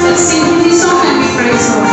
Let's sing this song and we praise God.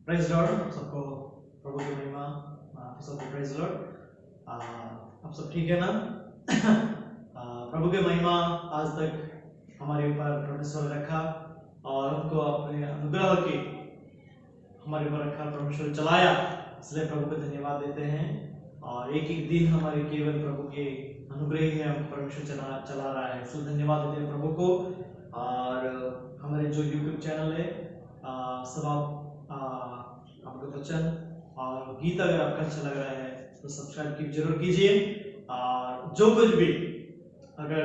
Praise Lord सबको प्रभु की महिमा। आप सबको प्रेज लॉर्ड। आप सब ठीक है ना? प्रभु की महिमा आज तक हमारे ऊपर परमेश्वर रखा और उनको अपने अनुग्रह के हमारे ऊपर रखा, परमेश्वर चलाया, इसलिए प्रभु को धन्यवाद देते हैं। और एक एक दिन हमारे केवल प्रभु के अनुग्रह ही है, परमेश्वर चला रहा है। सो धन्यवाद देते हैं प्रभु को। और हमारे जो यूट्यूब चैनल है सब आपका वचन और गीत अगर आपका अच्छा लग रहा है तो सब्सक्राइब जरूर कीजिए। और जो कुछ भी अगर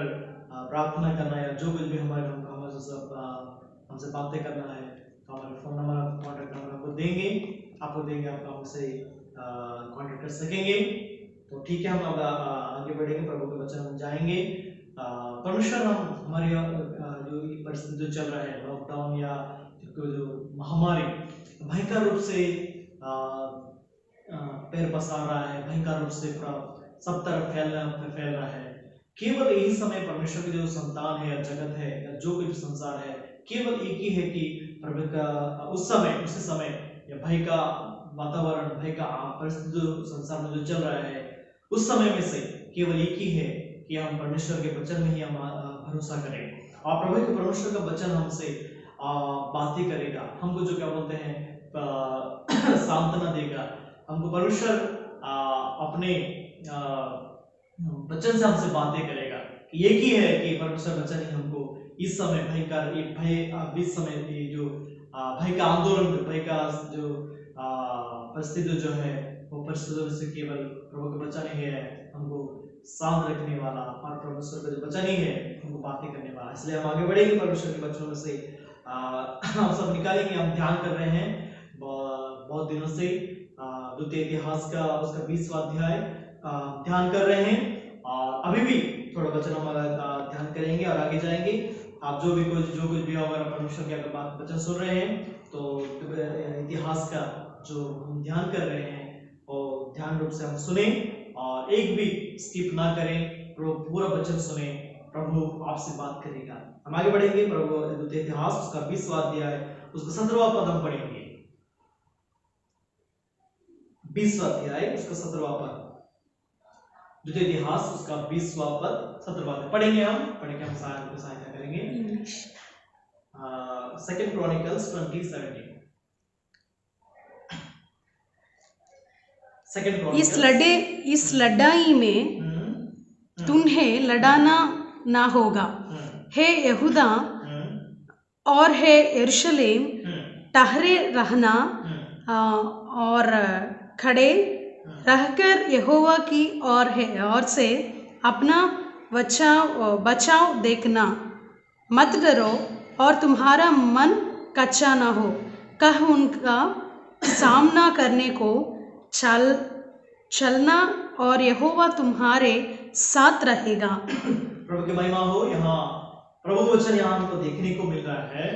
प्रार्थना करना है या जो कुछ भी हमसे बातें करना है तो हमारे फ़ोन नंबर कॉन्टैक्ट नंबर आपको देंगे आप हमसे कॉन्टैक्ट कर सकेंगे। तो ठीक है, हम अब आगे बढ़ेंगे, प्रभु के वचन हम जाएंगे। परमेश्वर हम हमारे जो परिस्थिति जो चल रहा है, लॉकडाउन या जो महामारी भयंकर रूप से पैर पसार रहा है, भयंकर रूप से पूरा सब तरफ फैल रहा है। केवल यही समय परमेश्वर की जो संतान है या जगत है या जो कुछ संसार है, केवल एक ही है कि प्रभु का उसी समय या भय का वातावरण, भय का परिस्थिति जो संसार में जो चल रहा है, उस समय में से केवल एक ही है कि हम परमेश्वर के वचन में ही हम भरोसा करें और प्रभु के परमेश्वर का वचन हमसे बातें करेगा, हमको जो क्या बोलते हैं सांत्वना देगा। हमको परमेश्वर अपने वचन से हमसे बातें करेगा। एक ही है कि परमेश्वर वचन ही हमको इस समय इस समय जो भय का आंदोलन, भय का जो परिस्थिति जो है, वो परिस्थितियों से केवल प्रभु का वचन ही है हमको शांत रखने वाला, और परमेश्वर का जो वचन ही है हमको बातें करने वाला। इसलिए हम आगे बढ़ेंगे परमेश्वर के वचनों में से हम सब निकालेंगे। हम ध्यान कर रहे हैं बहुत दिनों से द्वितीय इतिहास का उसका 20वां अध्याय ध्यान कर रहे हैं, और अभी भी थोड़ा वचन हमारा ध्यान करेंगे और आगे जाएंगे। आप जो कुछ भी हमारा परमेश्वर के बात वचन सुन रहे हैं तो इतिहास का जो हम ध्यान कर रहे हैं और ध्यान रूप से हम सुने और एक भी स्किप ना करें, पूरा वचन सुने, प्रभु आपसे बात करेगा। हम आगे बढ़ेंगे। प्रभु द्वितीय इतिहास उसका 20वां अध्याय उसका 17वां पद हम पढ़ेंगे। 20वां अध्याय उसका 17वां पद, द्वितीय इतिहास उसका 20वां पद 17वां पद पढ़ेंगे। हम सहायता करेंगे। Second chronicles 20:17। इस लड़ाई में तुम्हें लड़ाना ना होगा, हे यहूदा और हे यरूशलेम, ठहरे रहना और खड़े रहकर यहोवा की ओर से अपना बचाव देखना, मत डरो और तुम्हारा मन कच्चा ना हो, कह उनका सामना करने को चलना और यहोवा तुम्हारे साथ रहेगा। प्रभु की महिमा हो। यहाँ प्रभु वचन यहाँ हमको देखने को मिल रहा है।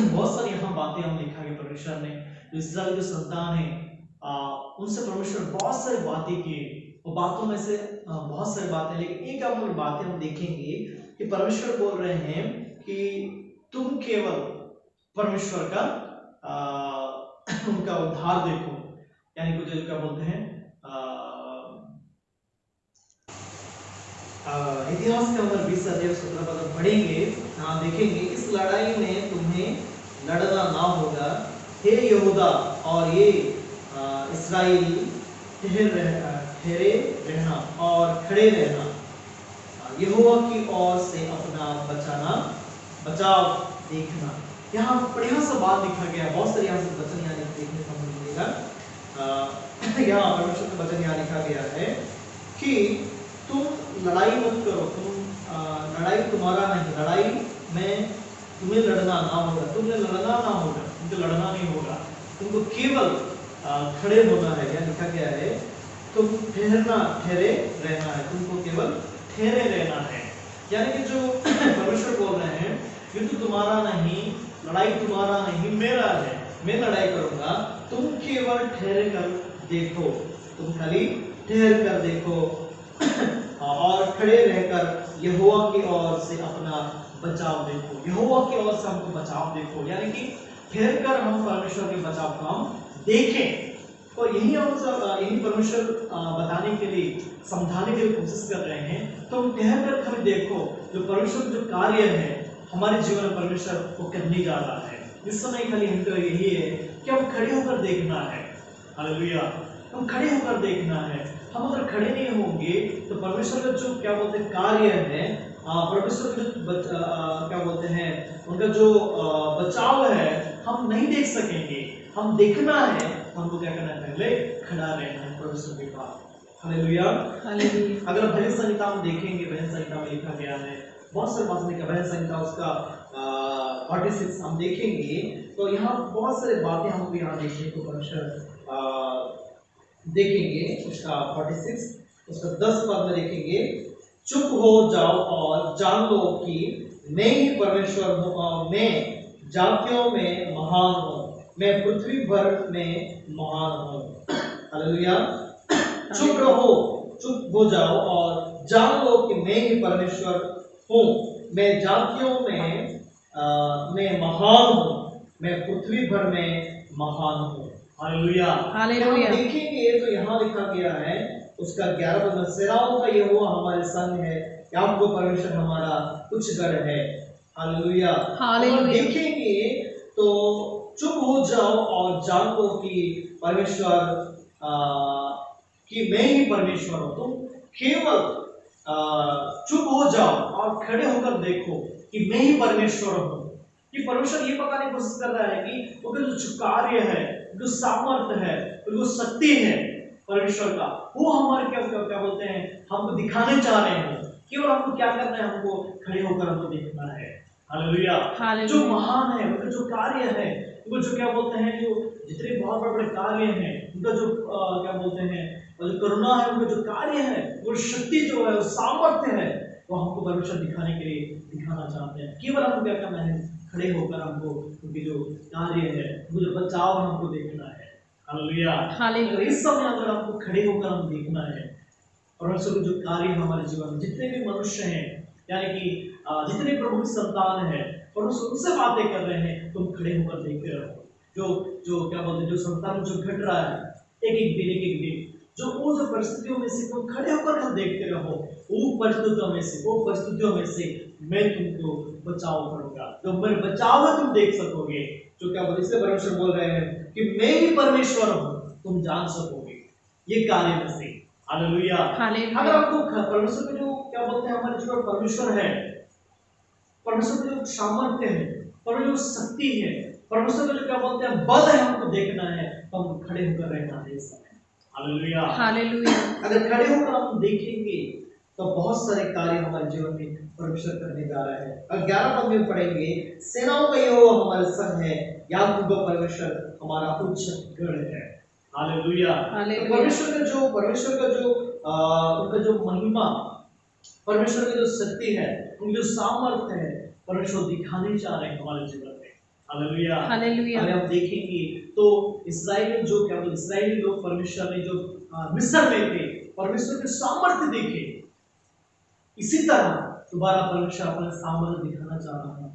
बहुत सारी यहाँ बातें हम लिखा गया परमेश्वर ने, जो इस्राएल के संतान है उनसे परमेश्वर बहुत सारी बातें की। वो बातों में से बहुत सारी बातें, लेकिन एक अमूल्य बातें हम देखेंगे कि परमेश्वर बोल रहे हैं कि तुम केवल परमेश्वर का उनका उद्धार देखो, यानी कुछ क्या बोलते हैं इतिहास के अंदर 20 अध्याय 17 पद हम पढ़ेंगे। देखेंगे, इस लड़ाई में तुम्हें लड़ना ना होगा, हे यहूदा और ये इस्राएल, ठहरे रहना और खड़े रहना, यहोवा की ओर से अपना बचाव देखना। यहाँ बढ़िया सा बात लिखा गया है। बहुत सारे यहाँ से वचन यहाँ देखने को मिलेगा। यहाँ परमेश्वर का वचन यहाँ लिखा गया है कि तुम लड़ाई मत करो, लड़ाई तुम्हारा नहीं, लड़ाई में तुम्हें लड़ना ना होगा, तुम्हें लड़ना ना होगा, तुमको लड़ना नहीं होगा, तुमको केवल खड़े होना है। यहाँ लिखा गया है तुम ठहरे रहना है, तुमको केवल ठहरे रहना है। यानी कि जो परमेश्वर बोल रहे हैं ये तो तुम्हारा नहीं, लड़ाई तुम्हारा नहीं, मेरा है, मैं लड़ाई करूंगा, तुम केवल ठहर कर देखो, तुम खाली ठहर कर देखो और खड़े रहकर यहोवा की ओर से अपना बचाव देखो, यहोवा की ओर से हमको बचाव देखो। यानी कि ठहर कर हम परमेश्वर के बचाव को हम देखें, और यही परमेश्वर बताने के लिए, समझाने के लिए कोशिश कर रहे हैं। तो हम ठहर कर खाली देखो जो परमेश्वर जो कार्य है हमारे जीवन में परमेश्वर वो करने जा रहा है। इस समय खाली हमको यही है कि हम खड़े होकर देखना है। हालेलुया। हम खड़े होकर देखना है। हम अगर खड़े नहीं होंगे तो परमेश्वर का जो क्या बोलते हैं कार्य है, परमेश्वर का जो क्या बोलते हैं उनका जो बचाव है, हम नहीं देख सकेंगे। हम देखना है, हमको क्या करना है, पहले खड़ा रहना है परमेश्वर के पास। हालेलुया। हालेलुया। अगर भजन संहिता हम देखेंगे, भजन संहिता में लिखा गया है बहुत सारे बातें लिखा, भजन संहिता उसका 46 हम देखेंगे तो यहाँ बहुत सारे बातें हमको यहाँ देखने को परमेश्वर देखेंगे। उसका 46 उसका 10 पद में देखेंगे, चुप हो जाओ और जान लो कि मैं ही परमेश्वर हूँ, मैं जातियों में महान हूँ, मैं पृथ्वी भर में महान हूँ। हालेलुया। चुप रहो, चुप हो जाओ और जान लो कि मैं ही परमेश्वर हूँ, मैं जातियों में मैं महान हूँ, मैं पृथ्वी भर में महान हूँ। हालेलुया। हालेलुया। हम देखेंगे तो यहाँ लिखा गया है उसका 11 पद में, सेनाओं का यहोवा हमारे संग है, याकूब परमेश्वर हमारा उच्चगढ़ है। हालेलुया। हालेलुया। हम देखेंगे तो चुप हो जाओ और जान लो कि परमेश्वर कि मैं ही परमेश्वर हूं। तुम केवल चुप हो जाओ और खड़े होकर देखो कि मैं ही परमेश्वर हूं। कि परमेश्वर ये बताने की कोशिश कर रहा है कि वो जो कार्य है, जो सामर्थ्य है, जो शक्ति है परमेश्वर का, वो हमारे क्या क्या, क्या बोलते हैं, हमको दिखाने चाह रहे हैं। केवल हमको क्या करना है, हमको खड़े होकर हमको देखना है। हालेलुया। जो महान है, उनका जो कार्य है, वो जो क्या बोलते हैं, जो जितने बहुत बड़े बड़े कार्य हैं, उनका जो क्या बोलते हैं, और जो करुणा है, उनका जो कार्य है, वो शक्ति जो है, वो सामर्थ्य है, वो हमको परमेश्वर दिखाने के लिए दिखाना चाहते हैं। केवल हमको क्या करना है, खड़े होकर हमको उनकी जो कार्य है, वो जो बचाव हमको देखना है। हालेलुया। इस समय अगर हमको खड़े होकर हम देखना है परमेश्वर के जो कार्य हमारे जीवन में, जितने भी मनुष्य हैं, यानी कि जितने प्रभु की संतान है, परमेश्वर उनसे बातें कर रहे हैं, तुम खड़े होकर देखते रहो। जो जो क्या बोलते हैं, जो संतान जो घट रहा है, एक एक दिन जो वो जो परिस्थितियों में से तुम खड़े होकर हम देखते रहो, वो परिस्थितियों में से मैं तुमको बचाव करूंगा। जो मेरे बचाव है तुम देख सकोगे। जो क्या बोलते, इसलिए परमेश्वर बोल रहे हैं कि मैं ही परमेश्वर हूँ, तुम जान सकोगे ये कार्य में से। हालेलुया। अगर आपको परमेश्वर के जो क्या बोलते हैं, हमारे जीवन परमेश्वर है, परमेश्वर का जो सामर्थ्य है, परमेश्वर जो शक्ति है, परमेश्वर का जो क्या बोलते हैं बल है, हमको देखना है, तो हम खड़े होकर रहना है इस समय। हालेलुया। हालेलुया। अगर खड़े होकर हम देखेंगे तो बहुत सारे कार्य हमारे जीवन में परमेश्वर करने जा रहा है। और 11 पद में पढ़ेंगे, सेनाओं का यहोवा हमारे संग है, याकूब परमेश्वर हमारा उच्चगढ़ है। हालेलुया। तो परमेश्वर का जो उनका जो महिमा, परमेश्वर की जो शक्ति है, उनकी जो सामर्थ्य है, परमेश्वर दिखाने चाह रहे हैं हमारे जीवन में। हालेलुया। हालेलुया। अगर हम देखेंगे तो इस्राएली जो क्या बोलते, इस्राएली लोग परमेश्वर ने जो मिस्र में थे, परमेश्वर के सामर्थ्य देखे, इसी तरह दोबारा परमेश्वर अपना सामर्थ्य दिखाना चाह रहा है।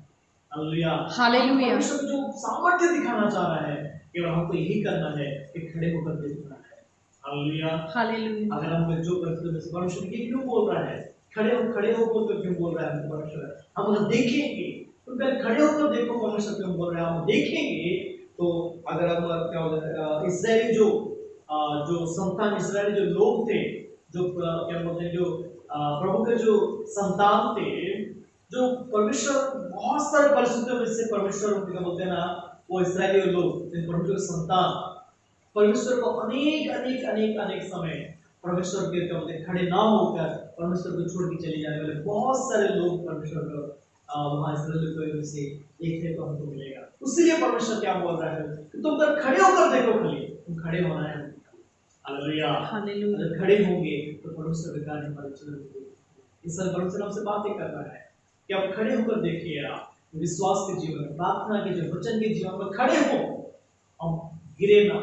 हालेलुया। हालेलुया। परमेश्वर जो सामर्थ्य दिखाना चाह रहा है, केवल हमको यही करना है कि खड़े होकर देखना है। हालेलुया। हालेलुया। अगर हम जो परमेश्वर ये क्यों बोल रहा है, खड़े होकर तो क्यों बोल रहा है परमेश्वर, हम अगर देखेंगे तो पहले खड़े होकर देखो परमेश्वर क्यों बोल रहा है। हम देखेंगे तो अगर हम क्या होता है, इस्राएली जो संतान, इस्राएली जो लोग थे, जो क्या बोलते हैं, जो प्रभु के जो संतान थे, जो परमेश्वर बहुत सारे परिस्थितियों में से परमेश्वर क्या बोलते हैं ना, वो इस्राएली लोग परमेश्वर के संतान, परमेश्वर को अनेक अनेक अनेक अनेक समय परमेश्वर के क्या बोलते हैं खड़े ना होकर परमेश्वर को छोड़ के चले जाने वाले बहुत सारे लोग परमेश्वर को वहां इस्राएल से देखने को हमको मिलेगा। उसीलिए परमेश्वर क्या बोल रहा है कि तुम अगर खड़े होकर देखो, खाली तुम खड़े होना है। हालेलुया। अगर खड़े होंगे तो परमेश्वर का कार्य हमारे जीवन में, इस साल परमेश्वर हमसे बातें कर रहा है कि आप खड़े होकर देखिए, आप विश्वास के जीवन में, प्रार्थना के जीवन, वचन के जीवन में खड़े हो। हम गिरे ना,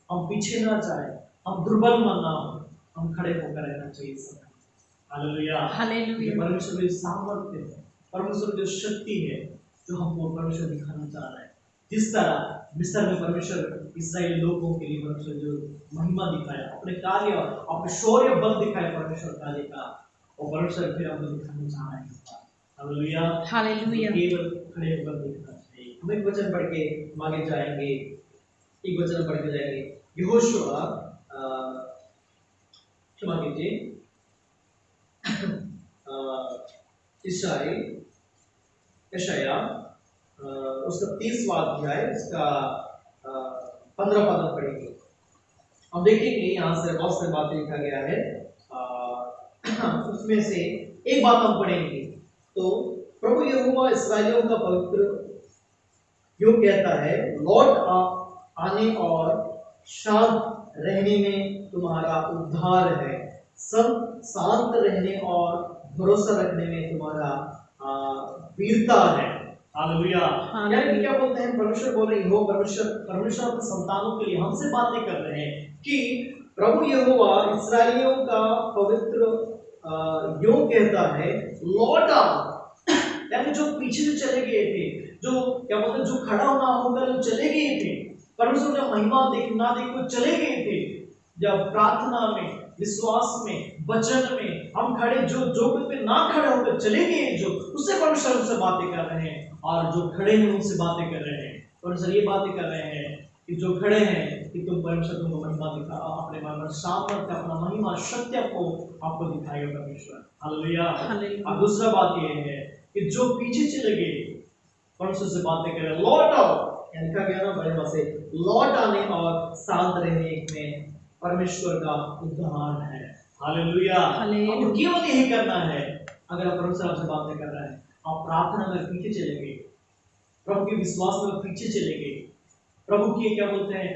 हम पीछे ना जाए, हम दुर्बल ना हो, हम खड़े होकर रहना चाहिए इस समय। हालेलुया। हालेलुया। परमेश्वर की सामर्थ्य है, परमेश्वर की शक्ति है, जो हमको परमेश्वर दिखाना चाह रहा है। जिस तरह मिस्र में परमेश्वर इस्राएली लोगों के लिए परमेश्वर जो महिमा दिखाया, अपने कार्य, अपने शौर्य बल दिखाया परमेश्वर कार्य का, और परमेश्वर फिर हमको दिखाना चाह रहे हैं। हालेलुया। हालेलुया। केवल खड़े होकर देखना चाहिए। हम एक वचन पढ़ के आगे जाएंगे, एक वचन पढ़ के जाएंगे, यहोशुआ क्षमा कीजिए, यशाया उसका 30वां अध्याय उसका 15 पद हम पढ़ेंगे। हम देखेंगे यहाँ से बहुत सारी बातें लिखा गया है, उसमें से एक बात हम पढ़ेंगे। तो प्रभु यहोवा इस्राएलियों का पवित्र यूं कहता है, लौट आने और शांत रहने में तुम्हारा उद्धार है, सब शांत रहने और भरोसा रखने में तुम्हारा वीरता है। हालेलुया। यानी क्या बोलते हैं, परमेश्वर बोल रहे हो, परमेश्वर अपने संतानों के लिए हमसे बातें कर रहे हैं कि प्रभु यहोवा इस्राएलियों का पवित्र यूं कहता है, लौट आओ। यानी जो पीछे से चले गए थे, जो क्या बोलते हैं, जो खड़ा ना होकर जो चले गए थे, परमेश्वर ने महिमा देखना देखो चले गए थे। जब प्रार्थना में, विश्वास में, वचन में हम खड़े, जो पे ना खड़े होकर चले गए, जो उससे परमेश्वर उनसे बातें कर रहे हैं, और जो खड़े हैं उनसे बातें कर रहे हैं। परमेश्वर ये बातें कर रहे हैं कि जो खड़े हैं कि तुम परमेश्वर तुमको महिमा दिखा, अपने सामर्थ्य, अपना महिमा सत्य को आपको दिखाएगा परमेश्वर। हालेलुया। और दूसरा बात ये है कि जो पीछे चले गए, परमेश्वर से बातें कर रहे हैं, लौट आओ। लिखा गया ना बड़े से, लौट आने और शांत रहने में परमेश्वर का उद्धार है। हालेलुया। आपको केवल यही करना है। अगर आप परमेश्वर आपसे बातें कर रहे हैं, आप प्रार्थना में पीछे चले गए, प्रभु के विश्वास में पीछे चले गए, प्रभु के क्या बोलते हैं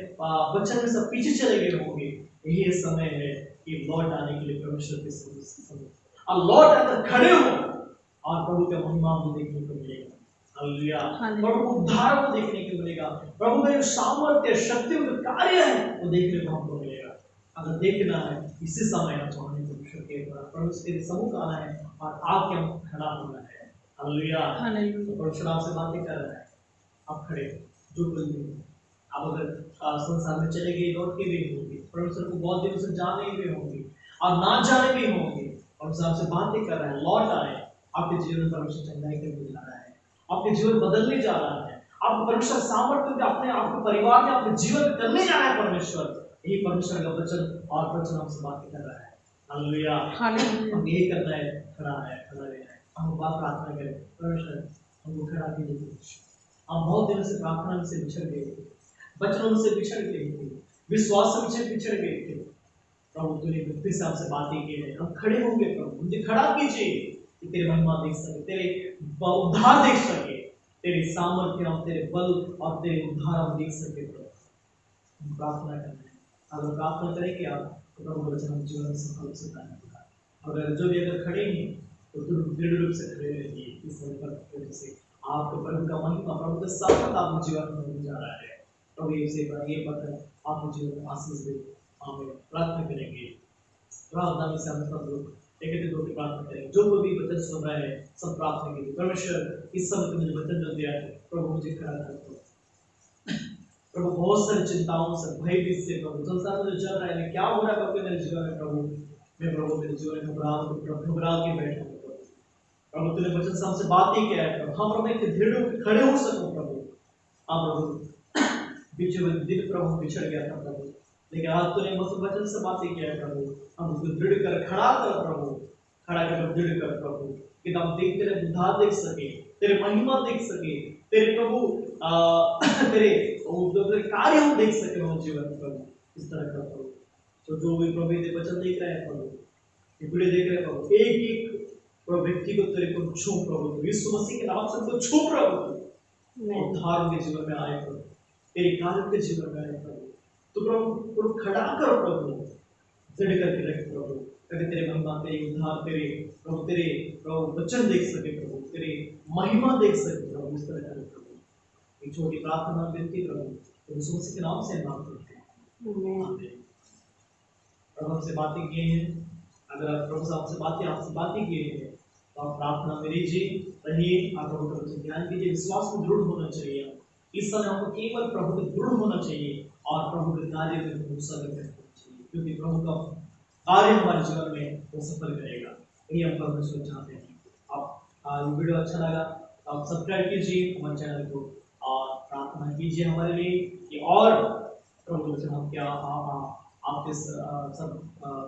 वचन में सब पीछे चले गए होंगे, यही समय है कि लौट आने के लिए परमेश्वर के समय, और लौट आकर खड़े हो और प्रभु का महिमा को देखने को मिलेगा। हालेलुया। प्रभु उद्धार को देखने को मिलेगा, प्रभु का जो सामर्थ्य, शक्ति, का कार्य है वो देखने को हमको मिलेगा। अगर देखना है इसी समय हमको हमें परमेश्वर के सम्मुख आना है और आके हम खड़ा होना है। हालेलुया। परमेश्वर आपसे बातें कर रहा है, आप खड़े जो कोई भी, आप अगर संसार में चले गए, लौट के भी होंगे, परमेश्वर को बहुत दिनों से जाने भी होंगे और ना जाने भी होंगे, परमेश्वर आपसे बातें कर रहा है, लौट आए। आपके जीवन में परमेश्वर चंगाई करने जा रहा है, आपके जीवन बदलने जा रहा है, आपको परमेश्वर सामर्थ्य अपने आपके परिवार में, आपके जीवन में करने जा रहा है परमेश्वर। यही परमेश्वर का वचन और वचन हमसे बातें कर रहा है। हालेलुया। हम यही करना है, खड़ा है, खड़ा रहना है। हम बात प्रार्थना करें, परमेश्वर हमको खड़ा कीजिए। हम बहुत दिनों से प्रार्थना में से बिछड़ गए थे, वचनों से बिछड़ गए थे, विश्वास से बिछड़ गए थे। प्रभु तूने फिर से हमसे बातें की है, हम खड़े होंगे। प्रभु मुझे खड़ा कीजिए कि तेरे महिमा देख सके, तेरे उद्धार देख सके, तेरे सामर्थ्य और तेरे बल और तेरे उद्धार हम देख सके। प्रभु प्रार्थना करना है। अगर प्रार्थना करेंगे आप तो प्रभु वचन हम जीवन में सफल से पाएंगे। अगर जो भी अगर खड़े हैं तो दृढ़ रूप से खड़े रहिए। इस समय पर से आपके प्रभु का महिमा, प्रभु का सामर्थ आपके जीवन में होने जा रहा है। प्रभु ये पत्र आपके जीवन में आशीष दे। हमें प्रार्थना करेंगे, प्रार्थना में से हम सब लोग एक दो की प्रार्थना करेंगे। जो कोई भी वचन सुन रहा है सब प्रार्थना कीजिए, परमेश्वर इस समय तुमने वचन जो दिया है प्रभु मुझे खड़ा कर दो। प्रभु बहुत सारी चिंताओं से, भयभीत से, प्रभु संसार में जो चल रहा है, क्या हो रहा है प्रभु मेरे जीवन में, प्रभु मैं प्रभु मेरे जीवन में घबरा के बैठा हूँ। प्रभु तूने वचन से हमसे बात ही किया है, प्रभु हम प्रभु के दृढ़ खड़े हो सको। प्रभु आप प्रभु बीच में दिन प्रभु बिछड़ गया था प्रभु, लेकिन आज तूने मुझसे वचन से बात ही किया है प्रभु, हम उसको दृढ़ कर खड़ा कर प्रभु, खड़ा कर दृढ़ कर प्रभु, कि हम देख तेरे उद्धार देख सके, तेरे महिमा देख सके, तेरे प्रभु तेरे कार्य हम देख सके हमारे जीवन में प्रभु। इस तरह का प्रभु तो जो भी प्रभु तेरे वचन देख रहे हैं प्रभु, वीडियो देख रहे हैं प्रभु, एक एक प्रभु व्यक्ति को तेरे को छू प्रभु, यीशु मसीह के नाम से उनको छू प्रभु, उद्धार उनके जीवन में आए प्रभु, तेरे कार्य के जीवन में आए प्रभु। तो प्रभु खड़ा करो प्रभु, दृढ़ करके रख प्रभु, ताकि तेरे महिमा, तेरे उद्धार, तेरे प्रभु वचन देख सके प्रभु, तेरे महिमा देख सके प्रभु। इस तरह का प्रभु एक छोटी प्रार्थना विनती प्रभु यीशु मसीह के नाम से मांग करते हैं, आमीन। प्रभु हमसे बातें किए हैं, अगर आप प्रभु से आपसे बातें किए हैं तो आप प्रार्थना में रहिए, आप प्रभु का वचन ध्यान कीजिए, विश्वास में दृढ़ होना चाहिए। इस समय हमको केवल प्रभु में दृढ़ होना चाहिए और प्रभु के कार्य में भरोसा करना चाहिए, क्योंकि प्रभु का कार्य हमारे जीवन में वो सफल करेगा। यही हम परमेश्वर चाहते हैं। आप वीडियो अच्छा लगा तो आप सब्सक्राइब कीजिए हमारे चैनल को और प्रार्थना कीजिए हमारे लिए कि और प्रभु से हम क्या आपके सब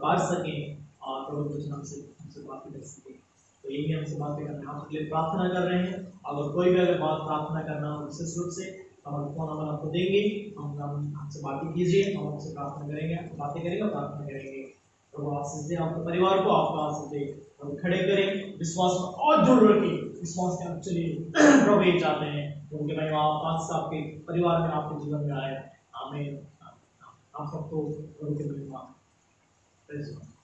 बांट सकें और प्रभु के वचन हमसे बातें कर सकें। तो यही हमसे बातें करना है, आपके लिए प्रार्थना कर रहे हैं। अगर कोई भी अगर बात प्रार्थना करना हो विशेष रूप से हमारा फोन नंबर आपको देंगे, हमसे बातें कीजिए, हम आपसे प्रार्थना करेंगे, आपको बातें करेंगे और प्रार्थना करेंगे। प्रभु आशीष दे आपके परिवार को, आपका आशीष दे, प्रभु खड़े करें, विश्वास में और जोड़ रखें, विश्वास के आप चलिए प्रभु ये चाहते हैं क्योंकि महिमा आज से आपके परिवार में, आपके जीवन में आए। आमीन। आप सबको प्रभु की महिमा।